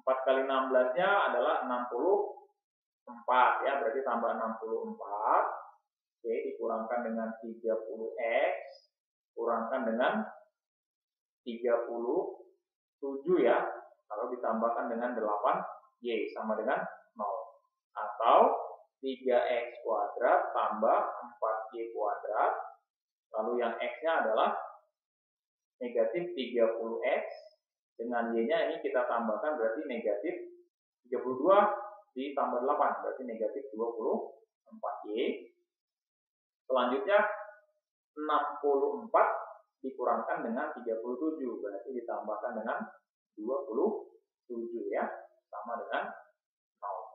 4 kali 16-nya adalah 64, ya, berarti tambah 64. Oke, dikurangkan dengan 30x, kurangkan dengan 37 ya, kalau ditambahkan dengan 8y sama dengan 0. Atau 3x kuadrat tambah 4y kuadrat, lalu yang x-nya adalah negatif 30x, dengan y-nya ini kita tambahkan berarti negatif 32 ditambah 8, berarti negatif 24y. Selanjutnya 64 dikurangkan dengan 37, berarti ditambahkan dengan 27 ya, sama dengan 0.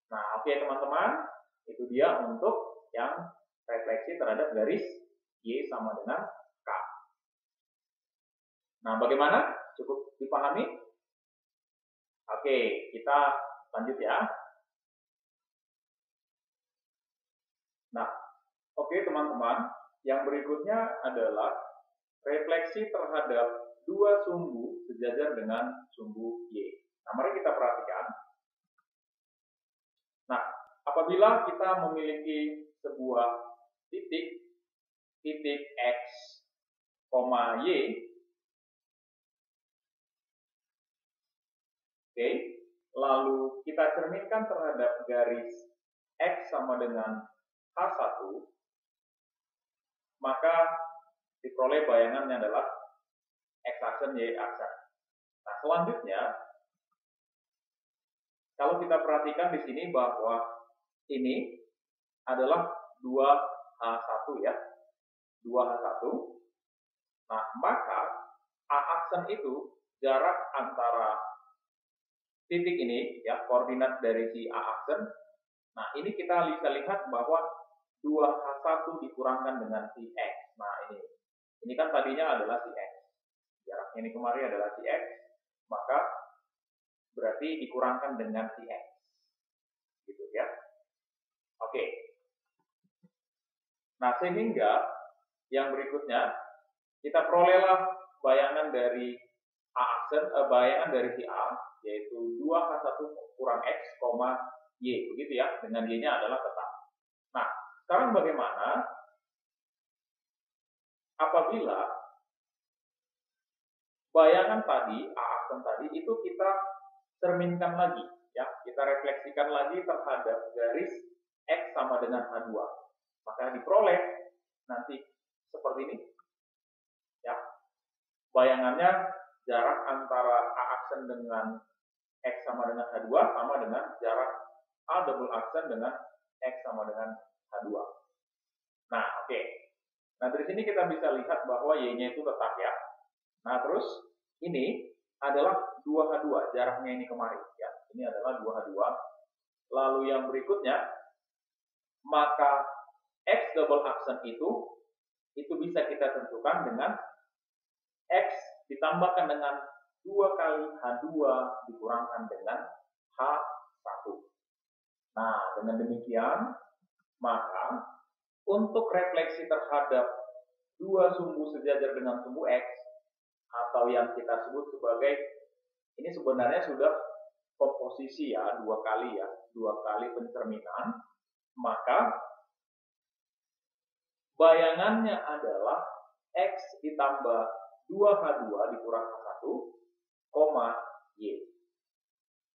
Nah, oke teman-teman, itu dia untuk yang refleksi terhadap garis Y sama dengan K. Nah, bagaimana? Cukup dipahami? Oke, kita lanjut ya. Nah, oke teman-teman, yang berikutnya adalah refleksi terhadap dua sumbu sejajar dengan sumbu Y. Nah, mari kita perhatikan. Nah, apabila kita memiliki sebuah titik X, Y, oke, lalu kita cerminkan terhadap garis X sama dengan H1, maka diperoleh bayangannya adalah X-aksen, Y-aksen. Nah, selanjutnya, kalau kita perhatikan di sini bahwa ini adalah 2H1 ya, 2H1. Nah, maka A-aksen itu jarak antara titik ini ya, koordinat dari si A-aksen. Nah, ini kita bisa lihat bahwa 2H1 dikurangkan dengan si X. Nah, ini kan tadinya adalah si X. Jaraknya ini kemarin adalah si X, maka berarti dikurangkan dengan si X. Gitu ya. Oke. Nah, sehingga yang berikutnya kita perolehlah bayangan dari A-aksen, bayangan dari si A, yaitu 2H1 kurang X, Y, begitu ya, dengan Y-nya adalah tetap. Nah, sekarang bagaimana apabila bayangan tadi, A aksen tadi, itu kita cerminkan lagi, ya, kita refleksikan lagi terhadap garis X sama dengan H2. Maka diperoleh nanti seperti ini, ya. Bayangannya jarak antara A aksen dengan X sama dengan H2 sama dengan jarak A double aksen dengan X sama dengan H2. Nah, oke. Nah, dari sini kita bisa lihat bahwa Y-nya itu tetap, ya. Nah, terus ini adalah 2H2, jaraknya ini kemarin, ya. Ini adalah 2H2. Lalu yang berikutnya, maka X double aksen itu bisa kita tentukan dengan X ditambahkan dengan 2 kali H2 dikurangkan dengan H1. Nah, dengan demikian, maka untuk refleksi terhadap dua sumbu sejajar dengan sumbu X, atau yang kita sebut sebagai, ini sebenarnya sudah komposisi, ya, 2 kali, ya, 2 kali pencerminan, maka bayangannya adalah X ditambah 2H2 dikurang H1, Y.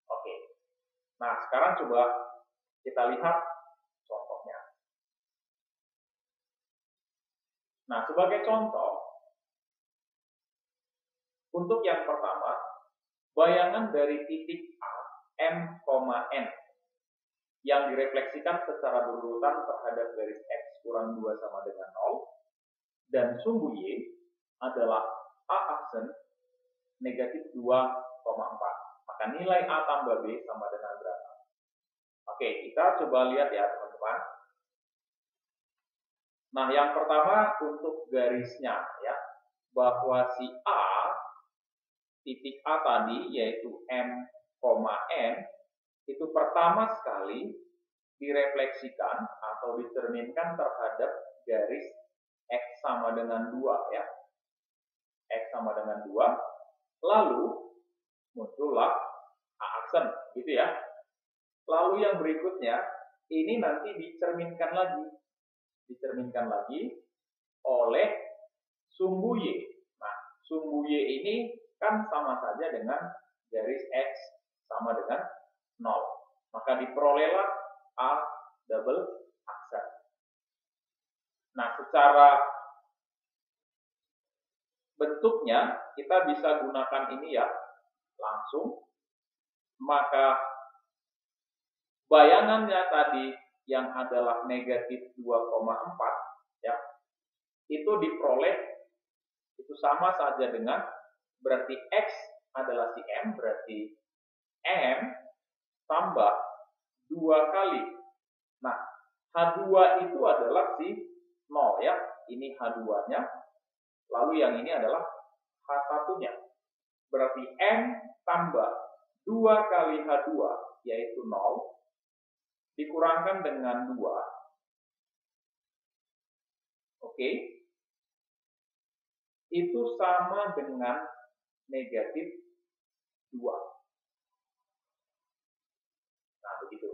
Oke. Nah, sekarang coba kita lihat contohnya. Nah, sebagai contoh, untuk yang pertama, bayangan dari titik A, M, N, yang direfleksikan secara berurutan terhadap garis X kurang 2 sama dengan 0, dan sumbu Y adalah A aksen negatif 2,4. Maka nilai A tambah B sama dengan berapa? Oke, kita coba lihat, ya, teman-teman. Nah, yang pertama untuk garisnya, ya, bahwa si A, titik A tadi, yaitu M, N, itu pertama sekali direfleksikan atau dicerminkan terhadap garis X sama dengan 2, ya. X sama dengan 2, lalu muncullah A aksen, gitu, ya. Lalu yang berikutnya, ini nanti dicerminkan lagi oleh sumbu Y. Nah, sumbu Y ini kan sama saja dengan garis X sama dengan 0. Maka diperolehlah A double aksen. Nah, secara bentuknya kita bisa gunakan ini, ya, langsung. Maka bayangannya tadi yang adalah negatif 2,4, ya, itu diperoleh, itu sama saja dengan, berarti X adalah si M, berarti M tambah 2 kali. Nah, H2 itu adalah si 0, ya. Ini H2-nya. Lalu yang ini adalah H1-nya. Berarti M tambah 2 kali H2, yaitu 0, dikurangkan dengan 2. Oke. Itu sama dengan negatif 2. Nah, begitu.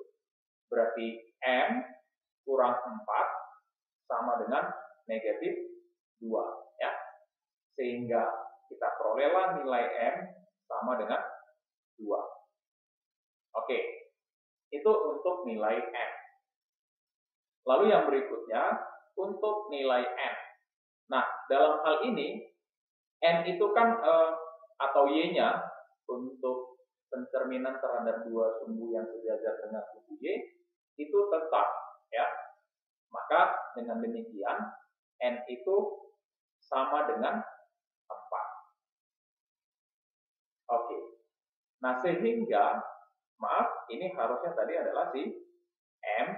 Berarti M kurang 4 sama dengan negatif 2, ya. Sehingga kita perolehlah nilai M sama dengan 2. Oke. Itu untuk nilai M. Lalu yang berikutnya, untuk nilai N. Nah, dalam hal ini, N itu kan, atau Y-nya, untuk pencerminan terhadap dua sumbu yang sejajar dengan sumbu Y, itu tetap, ya. Maka dengan demikian, N itu sama dengan 4. Oke. Nah, sehingga, maaf, ini harusnya tadi adalah si M,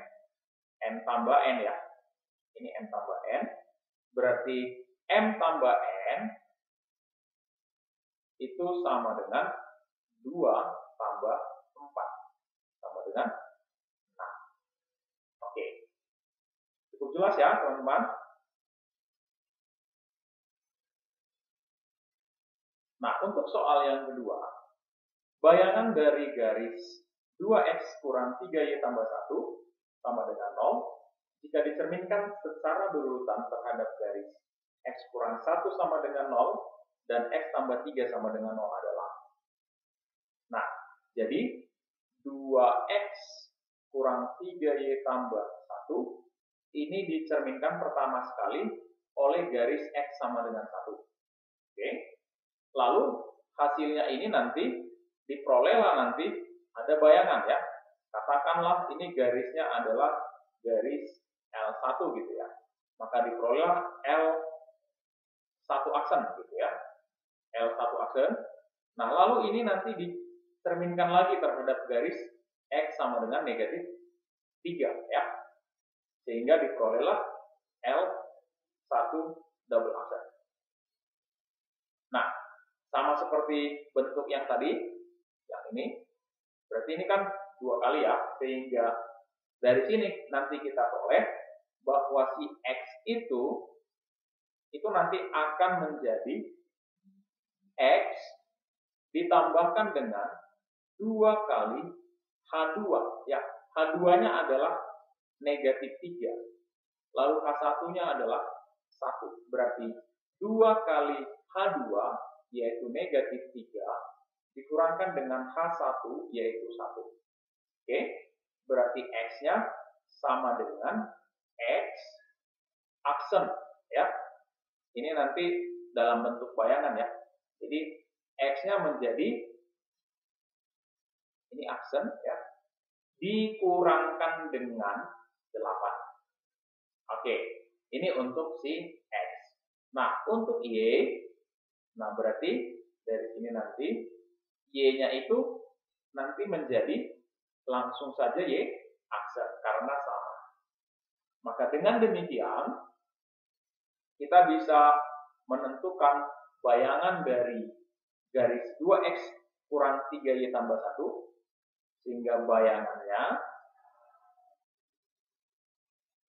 N tambah N, ya. Ini M tambah N, berarti M tambah N itu sama dengan 2 tambah 4, sama dengan 6. Oke. Cukup jelas, ya, teman-teman? Nah, untuk soal yang kedua, bayangan dari garis 2X kurang 3Y tambah 1 sama dengan 0, jika dicerminkan secara berurutan terhadap garis X kurang 1 sama dengan 0 dan X tambah 3 sama dengan 0 adalah. Nah, jadi 2X kurang 3Y tambah 1 ini dicerminkan pertama sekali oleh garis X sama dengan 1. Oke. Lalu hasilnya ini nanti diperolehlah nanti ada bayangan ya. Katakanlah ini garisnya adalah garis L1 gitu ya. Maka diperolehlah L1 aksen gitu ya. L1 aksen. Nah, lalu ini nanti dicerminkan lagi terhadap garis X sama dengan negatif 3 ya. Sehingga diperolehlah L1 double aksen. Nah, sama seperti bentuk yang tadi, yang ini, berarti ini kan 2 kali ya, sehingga dari sini nanti kita peroleh bahwa si X itu nanti akan menjadi X ditambahkan dengan 2 kali H2 ya. H2-nya adalah negatif 3. Lalu H1-nya adalah 1. Berarti 2 kali H2 yaitu negatif 3 dikurangkan dengan H1 yaitu 1. Oke, berarti X-nya sama dengan X aksen ya. Ini nanti dalam bentuk bayangan ya. Jadi X-nya menjadi ini aksen ya, dikurangkan dengan 8. Oke, ini untuk si X. Nah, untuk Y, nah berarti dari sini nanti Y-nya itu nanti menjadi langsung saja Y aksen karena sama. Maka dengan demikian kita bisa menentukan bayangan dari garis 2X kurang 3Y tambah 1 sehingga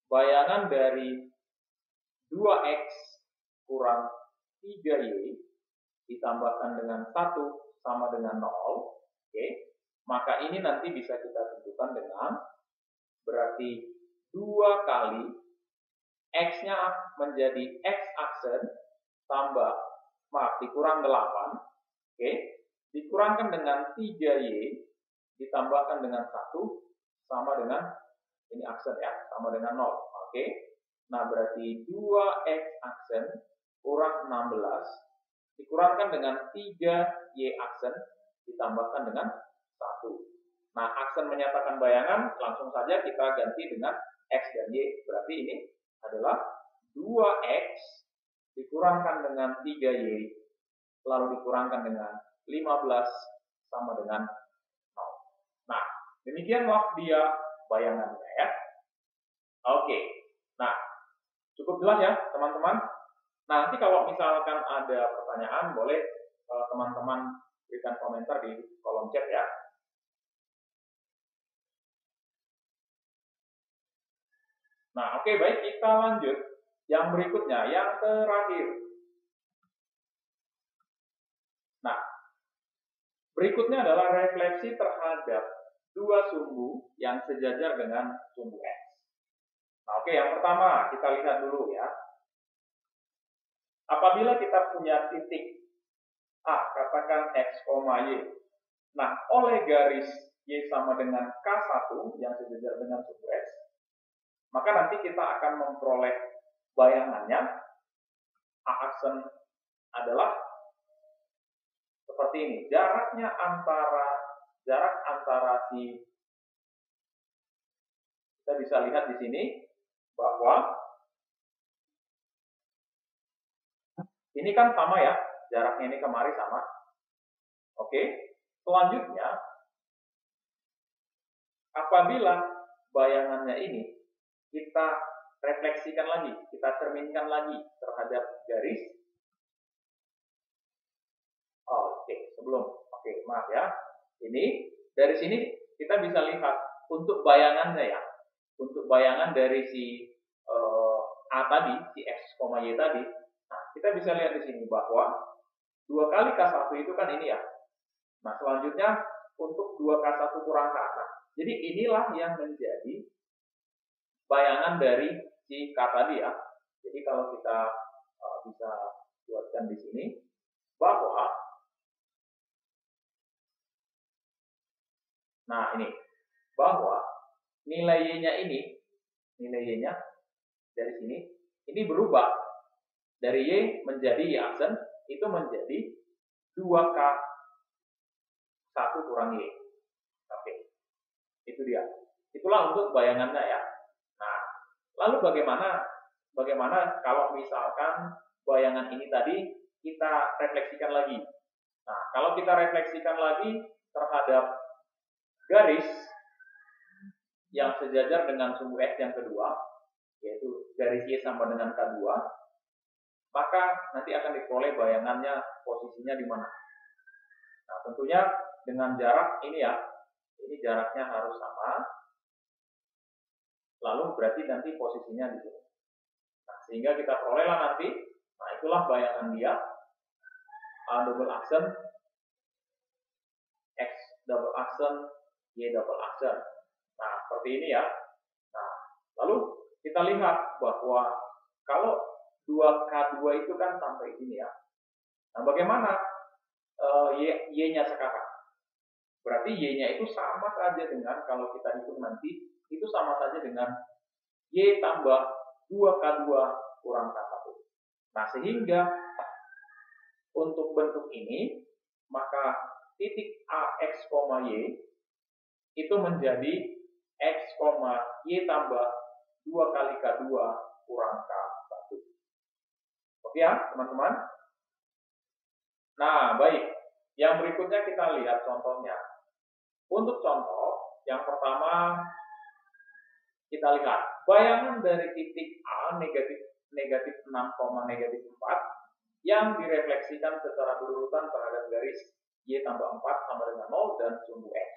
bayangan dari 2X kurang 3Y ditambahkan dengan 1 sama dengan 0. Oke. Maka ini nanti bisa kita tentukan dengan berarti 2 kali X-nya menjadi X aksen tambah, dikurang 8. Oke. Dikurangkan dengan 3Y ditambahkan dengan 1 sama dengan ini aksen ya, sama dengan 0. Oke. Nah, berarti 2X aksen kurang 16 dikurangkan dengan 3Y aksen ditambahkan dengan 1. Nah, aksen menyatakan bayangan, langsung saja kita ganti dengan X dan Y. Berarti ini adalah 2X dikurangkan dengan 3Y lalu dikurangkan dengan 15 sama dengan 0. Nah, demikianlah dia bayangannya ya. Oke. Nah, cukup jelas ya teman-teman. Nanti kalau misalkan ada pertanyaan boleh teman-teman berikan komentar di kolom chat ya. Nah, oke, baik, kita lanjut. Yang berikutnya, yang terakhir. Nah, berikutnya adalah refleksi terhadap dua sumbu yang sejajar dengan sumbu X. Nah, oke, yang pertama kita lihat dulu ya. Apabila kita punya titik A, katakan X, Y. Nah, oleh garis Y sama dengan K1 yang sejajar dengan sumbu X, maka nanti kita akan memperoleh bayangannya. A aksen adalah seperti ini. Jarak antara si, kita bisa lihat di sini bahwa ini kan sama ya, jaraknya ini kemari sama. Oke, selanjutnya apabila bayangannya ini kita refleksikan lagi, kita cerminkan lagi terhadap garis. Maaf ya. Ini dari sini kita bisa lihat untuk bayangannya ya. Untuk bayangan dari si A tadi, si X, Y tadi. Nah, kita bisa lihat di sini bahwa 2 kali K1 itu kan ini ya. Nah, selanjutnya untuk 2K1 kurang K. Nah, jadi inilah yang menjadi bayangan dari si K tadi ya. Jadi kalau kita bisa buatkan di sini, bahwa, nah ini, bahwa nilai Y-nya ini, nilai Y-nya dari sini, ini berubah dari Y menjadi Y aksen, itu menjadi 2K1 kurang Y. Oke, itu dia. Itulah untuk bayangannya ya. Nah, lalu bagaimana kalau misalkan bayangan ini tadi kita refleksikan lagi. Nah, kalau kita refleksikan lagi terhadap garis yang sejajar dengan sumbu X yang kedua, yaitu garis Y sama dengan K2, maka nanti akan diperoleh bayangannya posisinya di mana. Nah, tentunya dengan jarak ini ya, ini jaraknya harus sama, lalu berarti nanti posisinya di sini. Nah, sehingga kita perolehlah nanti, nah itulah bayangan dia, A double aksen, X double aksen, Y double aksen. Nah, seperti ini ya. Nah, lalu kita lihat bahwa kalau 2K2 itu kan sampai sini ya. Nah, bagaimana Y-nya sekarang? Berarti Y-nya itu sama saja dengan, kalau kita hitung nanti, itu sama saja dengan Y tambah 2K2 kurang K1. Nah, sehingga untuk bentuk ini, maka titik AX, Y itu menjadi X, Y tambah 2 kali K2 kurang K1. Oke ya, teman-teman? Nah, baik. Yang berikutnya kita lihat contohnya. Untuk contoh, yang pertama kita lihat bayangan dari titik A negatif 6, negatif 4 yang direfleksikan secara berurutan terhadap garis Y tambah 4 sama dengan 0 dan sumbu X.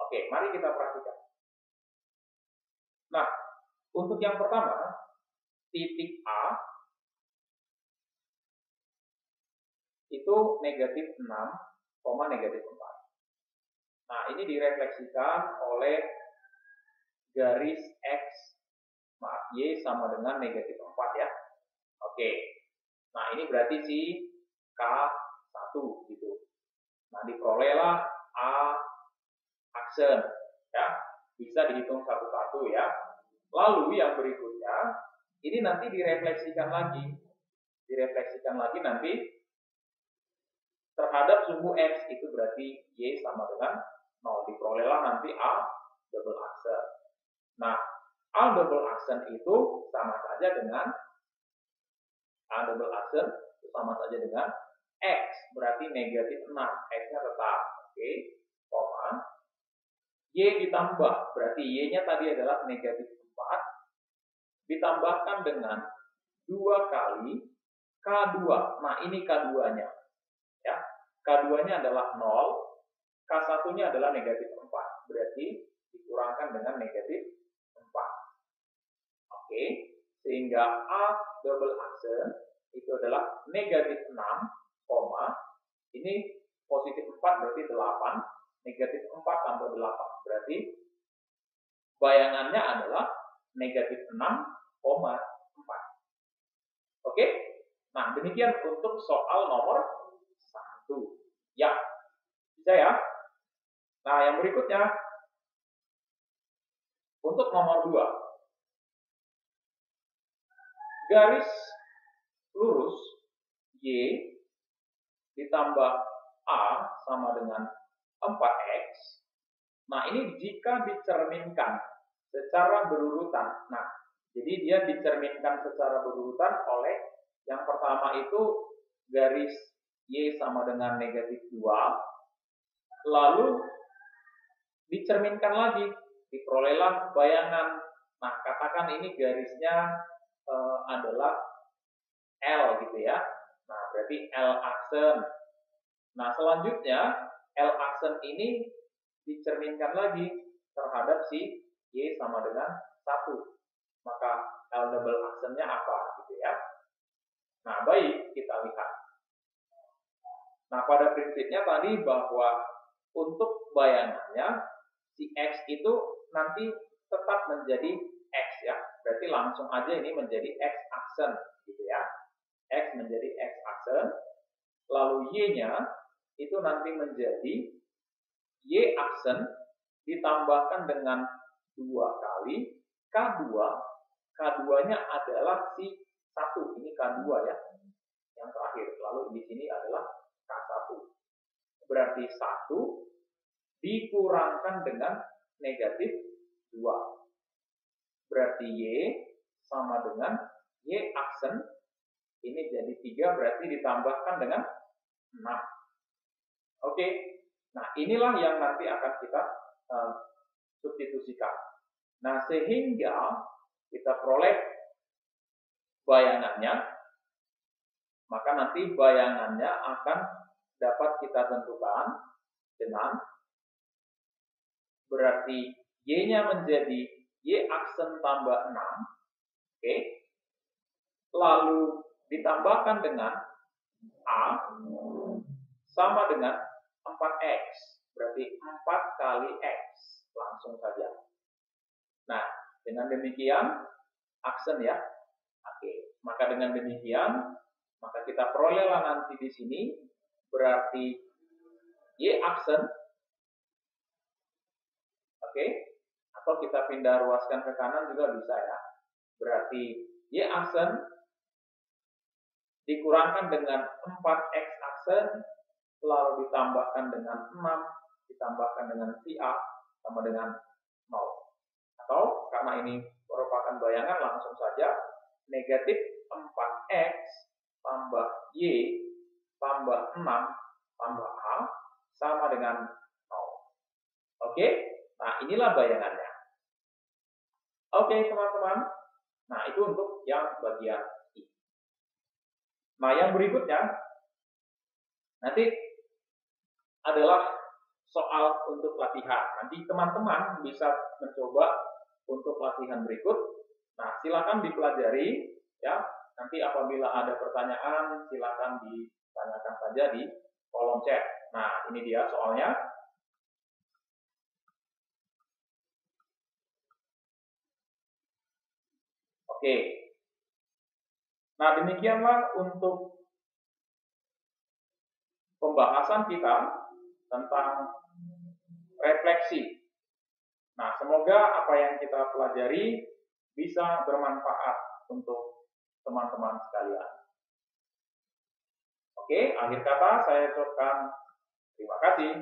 Oke, mari kita perhatikan. Nah, untuk yang pertama, titik A itu negatif 6, negatif 4. Nah, ini direfleksikan oleh garis X, Y sama dengan negatif 4 ya. Oke, nah ini berarti si K1 gitu. Nah, diperolehlah A aksen ya, bisa dihitung satu-satu ya. Lalu yang berikutnya, ini nanti direfleksikan lagi nanti terhadap sumbu X, itu berarti Y sama dengan 0. Diperolehlah nanti A double aksen. Nah, A double aksen itu sama saja dengan X, berarti negatif 6, X-nya tetap. Oke, koma. Y ditambah, berarti Y-nya tadi adalah negatif 4, ditambahkan dengan 2 kali K2. Nah, ini K2-nya. Ya, K2-nya adalah 0, K1-nya adalah negatif 4. Berarti dikurangkan dengan negatif 4. Oke, sehingga A double aksen itu adalah negatif 6, ini positif 4 berarti 8, negatif 4 tambah 8. Berarti bayangannya adalah negatif 6,4. Oke, nah demikian untuk soal nomor 1. Ya, bisa ya. Nah, yang berikutnya untuk nomor 2. Garis lurus Y ditambah A sama dengan 4X. Nah, ini jika dicerminkan secara berurutan. Nah, jadi dia dicerminkan secara berurutan oleh yang pertama itu garis Y sama dengan negatif 2. Lalu dicerminkan lagi, diperolehlah bayangan. Nah, katakan ini garisnya adalah L gitu ya. Nah, berarti L aksen. Nah, selanjutnya L aksen ini dicerminkan lagi terhadap si Y sama dengan 1. Maka L double aksennya apa gitu ya. Nah, baik, kita lihat. Nah, pada prinsipnya tadi bahwa untuk bayangannya si X itu nanti tetap menjadi X ya. Berarti langsung aja ini menjadi X aksen gitu ya. X menjadi X aksen. lalu Y-nya itu nanti menjadi Y aksen ditambahkan dengan 2 kali K2. K2-nya adalah si 1, ini K2 ya, yang terakhir. Lalu di sini adalah K1. Berarti 1 dikurangkan dengan negatif 2. Berarti Y sama dengan Y aksen, ini jadi 3, berarti ditambahkan dengan 6. Oke, nah inilah yang nanti akan kita substitusikan. Nah, sehingga kita peroleh bayangannya, maka nanti bayangannya akan dapat kita tentukan dengan berarti Y-nya menjadi Y aksen tambah 6, oke. Lalu ditambahkan dengan A sama dengan 4X, berarti 4 kali X, langsung saja. Nah, dengan demikian, aksen ya. Oke, maka dengan demikian, maka kita perolehlah nanti di sini, berarti Y aksen, oke, atau kita pindah ruaskan ke kanan juga bisa ya. Berarti Y aksen dikurangkan dengan 4X aksen, lalu ditambahkan dengan 6, ditambahkan dengan si A, sama dengan 0. Atau karena ini merupakan bayangan, langsung saja negatif 4X tambah Y tambah 6 tambah A sama dengan 0. Oke, nah inilah bayangannya. Oke teman-teman, nah itu untuk yang bagian I. Nah yang berikutnya, nanti adalah soal untuk latihan. Nanti teman-teman bisa mencoba untuk latihan berikut. Nah, silakan dipelajari ya. Nanti apabila ada pertanyaan, silakan ditanyakan saja di kolom chat. Nah, ini dia soalnya. Oke. Nah, demikianlah untuk pembahasan kita tentang refleksi. Nah, semoga apa yang kita pelajari bisa bermanfaat untuk teman-teman sekalian. Oke, akhir kata saya ucapkan terima kasih.